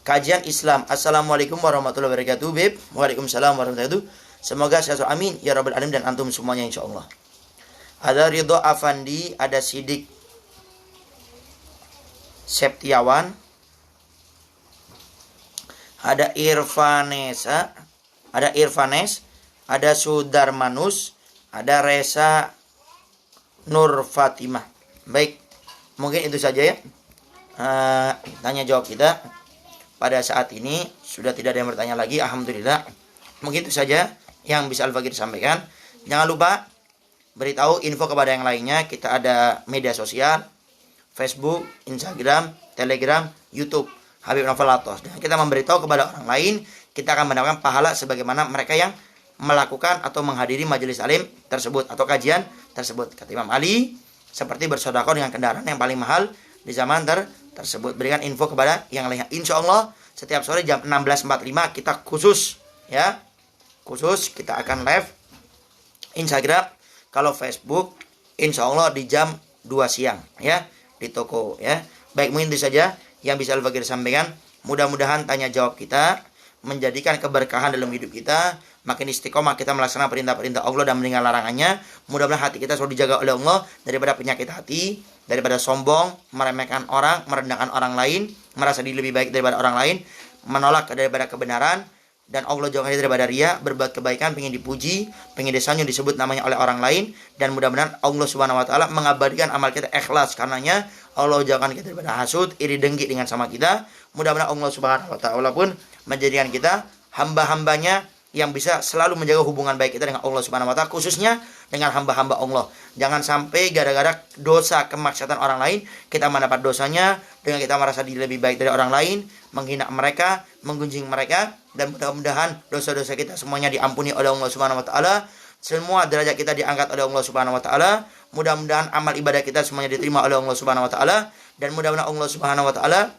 Kajian Islam. Assalamualaikum warahmatullahi wabarakatuh. Bib. Waalaikumsalam warahmatullahi wabarakatuh. Semoga sehat amin ya rabbal alamin dan antum semuanya insyaallah. Ada Ridho Afandi, ada Sidik Septiawan, ada Irvanesa, ada Irvanes, ada Sudarmanus, ada Resa Nur Fatimah. Baik, mungkin itu saja ya. Tanya jawab kita pada saat ini sudah tidak ada yang bertanya lagi. Alhamdulillah. Mungkin itu saja yang bisa Al-Fakir sampaikan. Jangan lupa beritahu info kepada yang lainnya. Kita ada media sosial, Facebook, Instagram, Telegram, YouTube Habib Novel Latos. Dan kita memberitahu kepada orang lain, kita akan mendapatkan pahala sebagaimana mereka yang melakukan atau menghadiri majelis alim tersebut atau kajian tersebut. Kata Imam Ali, seperti bersedekah dengan kendaraan yang paling mahal di zaman tersebut. Berikan info kepada yang lainnya. Insya Allah setiap sore jam 16.45 kita khusus kita akan live Instagram. Kalau Facebook insya Allah di jam 2 siang ya, di toko ya. Baik, mungkin itu saja yang bisa Al-Fakir sampaikan. Mudah-mudahan tanya jawab kita menjadikan keberkahan dalam hidup kita, makin istiqomah kita melaksanakan perintah-perintah Allah dan meninggal larangannya. Mudah-mudahan hati kita selalu dijaga oleh Allah daripada penyakit hati, daripada sombong, meremehkan orang, merendahkan orang lain, merasa diri lebih baik daripada orang lain, menolak daripada kebenaran. Dan Allah jauhkan daripada ria, berbuat kebaikan, pengen dipuji, pengen disanjung, disebut namanya oleh orang lain. Dan mudah-mudahan Allah Subhanahu Wa Taala mengabadikan amal kita ikhlas karenanya. Allah jauhkan kita daripada hasud, iri dengki dengan sama kita. Mudah-mudahan Allah Subhanahu Wa Taala pun menjadikan kita hamba-hambanya yang bisa selalu menjaga hubungan baik kita dengan Allah Subhanahu Wa Taala, khususnya dengan hamba-hamba Allah. Jangan sampai gara-gara dosa kemaksiatan orang lain kita mendapat dosanya dengan kita merasa diri lebih baik dari orang lain, menghina mereka, menggunjing mereka. Dan mudah-mudahan dosa-dosa kita semuanya diampuni oleh Allah Subhanahu Wa Taala. Semua derajat kita diangkat oleh Allah Subhanahu Wa Taala. Mudah-mudahan amal ibadah kita semuanya diterima oleh Allah Subhanahu Wa Taala. Dan mudah-mudahan Allah Subhanahu Wa Taala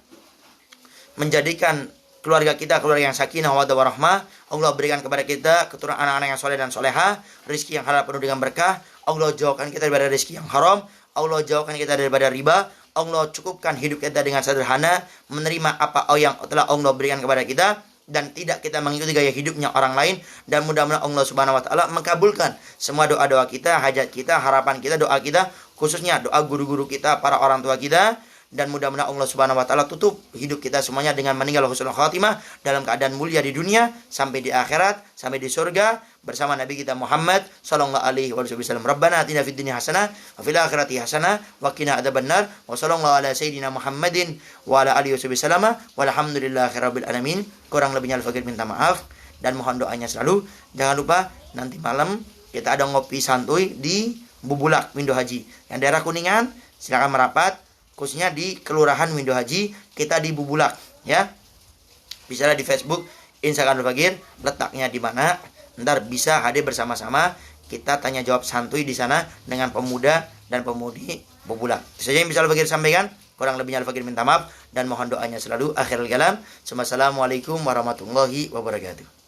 menjadikan keluarga kita keluarga yang sakinah wa warahmah. Allah berikan kepada kita keturunan anak-anak yang soleh dan soleha, rezeki yang halal penuh dengan berkah. Allah jauhkan kita daripada rezeki yang haram. Allah jauhkan kita daripada riba. Allah cukupkan hidup kita dengan sederhana, menerima apa yang telah Allah berikan kepada kita, dan tidak kita mengikuti gaya hidupnya orang lain. Dan mudah-mudahan Allah Subhanahu Wa Taala mengabulkan semua doa-doa kita, hajat kita, harapan kita, doa kita, khususnya doa guru-guru kita, para orang tua kita. Dan mudah-mudahan Allah Subhanahu Wa Taala tutup hidup kita semuanya dengan meninggal husnul khatimah dalam keadaan mulia di dunia sampai di akhirat, sampai di surga bersama Nabi kita Muhammad sallallahu alaihi wasallam. Rabbana atina fid dunya hasanah wa fil akhirati hasanah wa qina adzabannar. Wa sallallahu ala sayyidina Muhammadin wa ala alihi wasallam. Walhamdulillahirabbil alamin. Kurang lebihnya Al-Fakir minta maaf dan mohon doanya selalu. Jangan lupa nanti malam kita ada ngopi santuy di Bubulak Window Haji. Yang daerah Kuningan silakan merapat, khususnya di Kelurahan Window Haji, kita di Bubulak ya. Bisa di Facebook Instagram Al-Fakir, letaknya di mana. Ntar bisa hadir bersama-sama kita tanya jawab santuy di sana dengan pemuda dan pemudi Bubulak. Itu saja yang bisa Al-Fakir sampaikan. Kurang lebihnya Al-Fakir minta maaf dan mohon doanya selalu. Akhirul kalam. Wassalamualaikum warahmatullahi wabarakatuh.